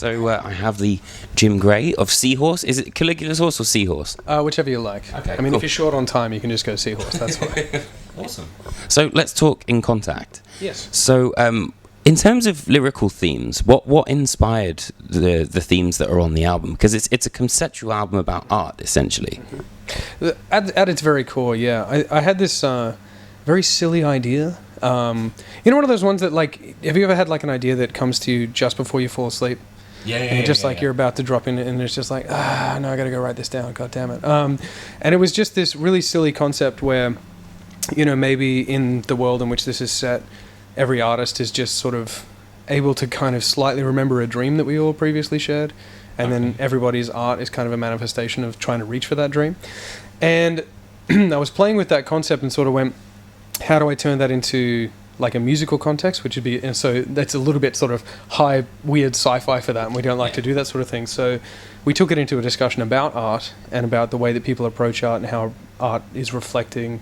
So I have the Jim Gray of Seahorse. Is it Caligula's horse or Seahorse? Whichever you like. Okay, I mean, cool. if you're short on time, you can just go Seahorse. That's fine. Awesome. So let's talk In Contact. Yes. So in terms of lyrical themes, what inspired the themes that are on the album? Because it's a conceptual album about art, essentially. At its very core, yeah. I had this very silly idea. One of those ones that, like, have you ever had like an idea that comes to you just before you fall asleep? And you're just you're about to drop in and it's just like, no, I gotta go write this down, god damn it. And it was just this really silly concept where, maybe in the world in which this is set, every artist is just sort of able to kind of slightly remember a dream that we all previously shared, and then everybody's art is kind of a manifestation of trying to reach for that dream. And I was playing with that concept and sort of went, how do I turn that into like a musical context, which would be, and so that's a little bit sort of high, weird sci-fi for that, and we don't like to do that sort of thing. So we took it into a discussion about art and about the way that people approach art and how art is reflecting,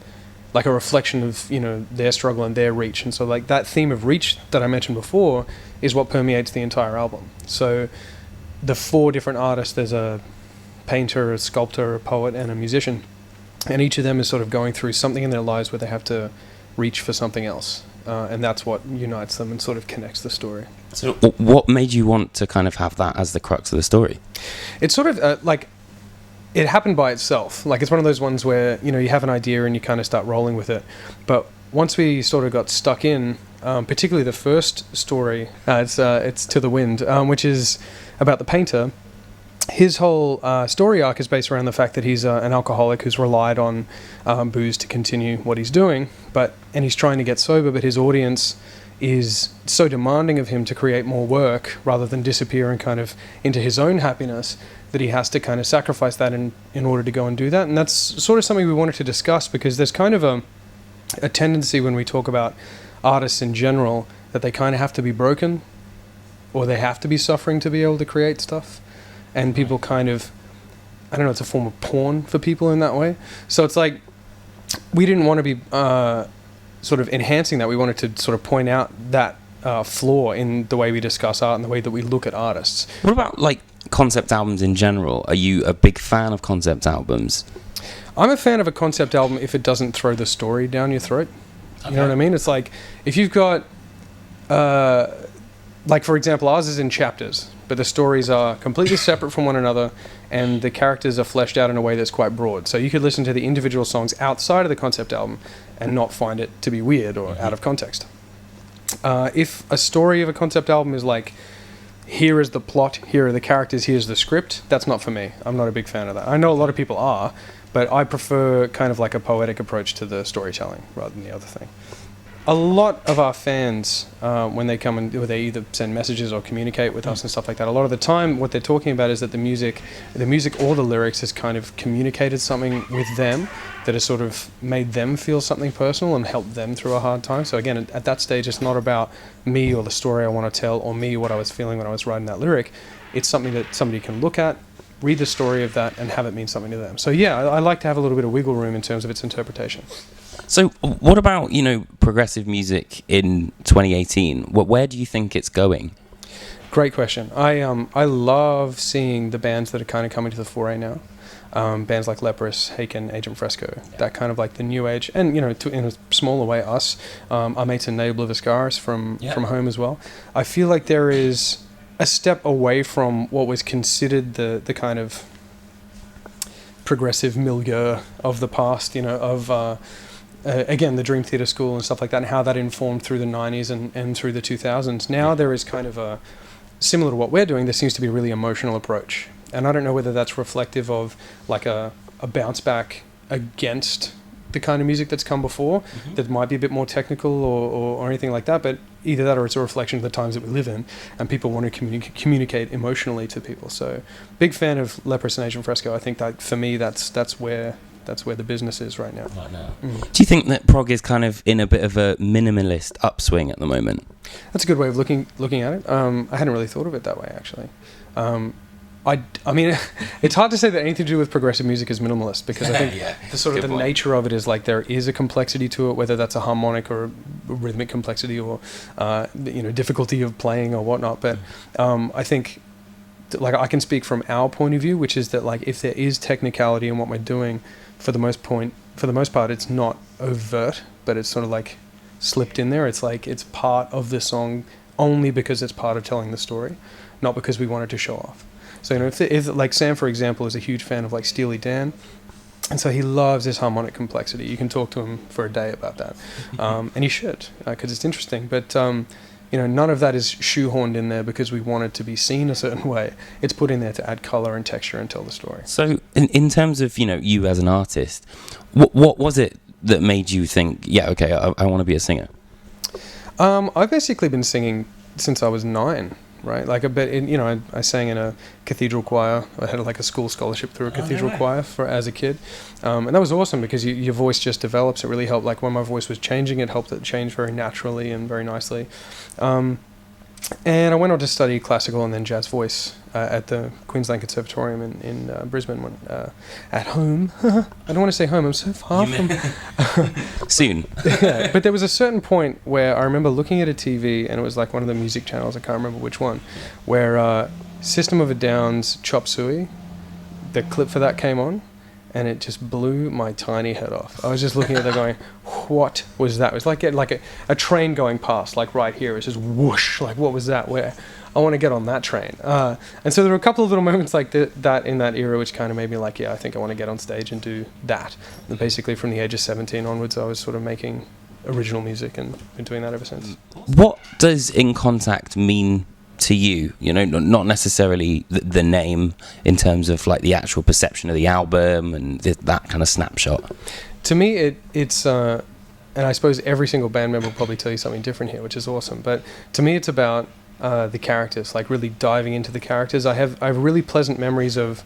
like a reflection of, their struggle and their reach. And so like that theme of reach that I mentioned before is what permeates the entire album. So the 4 different artists, there's a painter, a sculptor, a poet, and a musician. And each of them is sort of going through something in their lives where they have to reach for something else. And that's what unites them and sort of connects the story. So what made you want to kind of have that as the crux of the story? It's sort of like, it happened by itself. Like, it's one of those ones where, you have an idea and you kind of start rolling with it. But once we sort of got stuck in, particularly the first story, it's To the Wind, which is about the painter. His whole story arc is based around the fact that he's an alcoholic who's relied on booze to continue what he's doing, and he's trying to get sober, but his audience is so demanding of him to create more work rather than disappear and kind of into his own happiness that he has to kind of sacrifice that in order to go and do that. And that's sort of something we wanted to discuss, because there's kind of a tendency when we talk about artists in general that they kind of have to be broken or they have to be suffering to be able to create stuff. And people kind of, I don't know, it's a form of porn for people in that way. So it's like, we didn't want to be sort of enhancing that. We wanted to sort of point out that flaw in the way we discuss art and the way that we look at artists. What about, like, concept albums in general? Are you a big fan of concept albums? I'm a fan of a concept album if it doesn't throw the story down your throat. Okay. You know what I mean? It's like, if you've got, like, for example, ours is in chapters, but the stories are completely separate from one another, and the characters are fleshed out in a way that's quite broad. So you could listen to the individual songs outside of the concept album and not find it to be weird or out of context. If a story of a concept album is like, here is the plot, here are the characters, here's the script, that's not for me. I'm not a big fan of that. I know a lot of people are, but I prefer kind of like a poetic approach to the storytelling rather than the other thing. A lot of our fans, when they come and they either send messages or communicate with us and stuff like that, a lot of the time what they're talking about is that the music or the lyrics has kind of communicated something with them that has sort of made them feel something personal and helped them through a hard time. So again, at that stage, it's not about me or the story I want to tell or me, what I was feeling when I was writing that lyric. It's something that somebody can look at, read the story of that, and have it mean something to them. So yeah, I like to have a little bit of wiggle room in terms of its interpretation. So what about, progressive music in 2018? Where do you think it's going? Great question. I love seeing the bands that are kind of coming to the foray now. Bands like Leprous, Haken, Agent Fresco, that kind of like the new age, and in a smaller way, us, our mates in Nabla Viscaris from home as well. I feel like there is a step away from what was considered the kind of progressive milieu of the past, again, the Dream Theater School and stuff like that, and how that informed through the 90s and through the 2000s. Now there is kind of a, similar to what we're doing, there seems to be a really emotional approach. And I don't know whether that's reflective of like a bounce back against the kind of music that's come before, that might be a bit more technical or anything like that, but either that or it's a reflection of the times that we live in, and people want to communicate emotionally to people. So big fan of Leprous and Agent Fresco. I think that for me, that's where the business is right now. Do you think that prog is kind of in a bit of a minimalist upswing at the moment? That's a good way of looking at it. I hadn't really thought of it that way, actually. I mean, it's hard to say that anything to do with progressive music is minimalist, because I think the sort of the nature of it is like there is a complexity to it, whether that's a harmonic or a rhythmic complexity or difficulty of playing or whatnot. But I think like I can speak from our point of view, which is that like if there is technicality in what we're doing, for the most part, it's not overt, but it's sort of like slipped in there. It's like it's part of the song only because it's part of telling the story, not because we wanted to show off. So, you know, if like Sam, for example, is a huge fan of like Steely Dan, and so he loves his harmonic complexity. You can talk to him for a day about that, and you should, because it's interesting. But you know, none of that is shoehorned in there because we want it to be seen a certain way. It's put in there to add color and texture and tell the story. So, in terms of, you know, you as an artist, what was it that made you think, yeah, okay, I want to be a singer? I've basically been singing since I was 9. Right, like I sang in a cathedral choir. I had like a school scholarship through a cathedral choir as a kid, and that was awesome because your voice just develops. It really helped. Like when my voice was changing, it helped it change very naturally and very nicely. And I went on to study classical and then jazz voice at the Queensland Conservatorium in Brisbane. At home, I don't want to say home. I'm so far from. Soon. Yeah, but there was a certain point where I remember looking at a TV, and it was like one of the music channels. I can't remember which one, where System of a Down's "Chop Suey," the clip for that came on, and it just blew my tiny head off. I was just looking at it going, what was that? It was like a train going past, like right here. It's just whoosh, like what was that? Where I want to get on that train. And so there were a couple of little moments like that in that era which kind of made me like, yeah, I think I want to get on stage and do that. And basically from the age of 17 onwards, I was sort of making original music and been doing that ever since. What does In Contact mean to you? You know, not necessarily the name in terms of like the actual perception of the album and that kind of snapshot. To me, it's and I suppose every single band member will probably tell you something different here, which is awesome. But to me, it's about the characters, like really diving into the characters. I have really pleasant memories of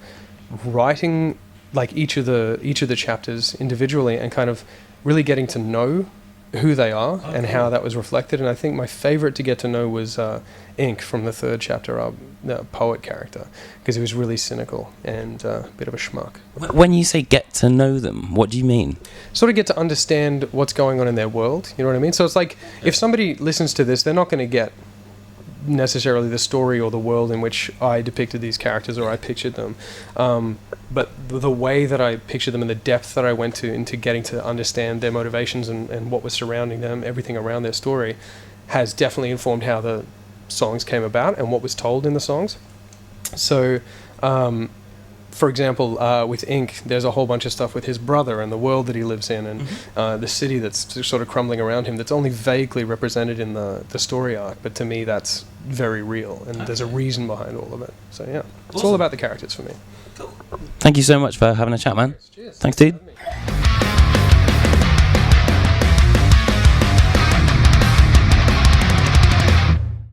writing like each of the chapters individually and kind of really getting to know who they are and how that was reflected. And I think my favorite to get to know was Ink from the 3rd chapter, the poet character, because he was really cynical and a bit of a schmuck. When you say get to know them, what do you mean? Sort of get to understand what's going on in their world, you know what I mean? So it's like, if somebody listens to this, they're not going to get necessarily the story or the world in which I depicted these characters or I pictured them. But the way that I pictured them and the depth that I went to into getting to understand their motivations and what was surrounding them, everything around their story, has definitely informed how the songs came about and what was told in the songs. So, for example, with Ink, there's a whole bunch of stuff with his brother and the world that he lives in and the city that's sort of crumbling around him that's only vaguely represented in the story arc. But to me, that's very real and there's a reason behind all of it. So, yeah, it's all about the characters for me. Thank you so much for having a chat, man. Cheers. Thanks, dude.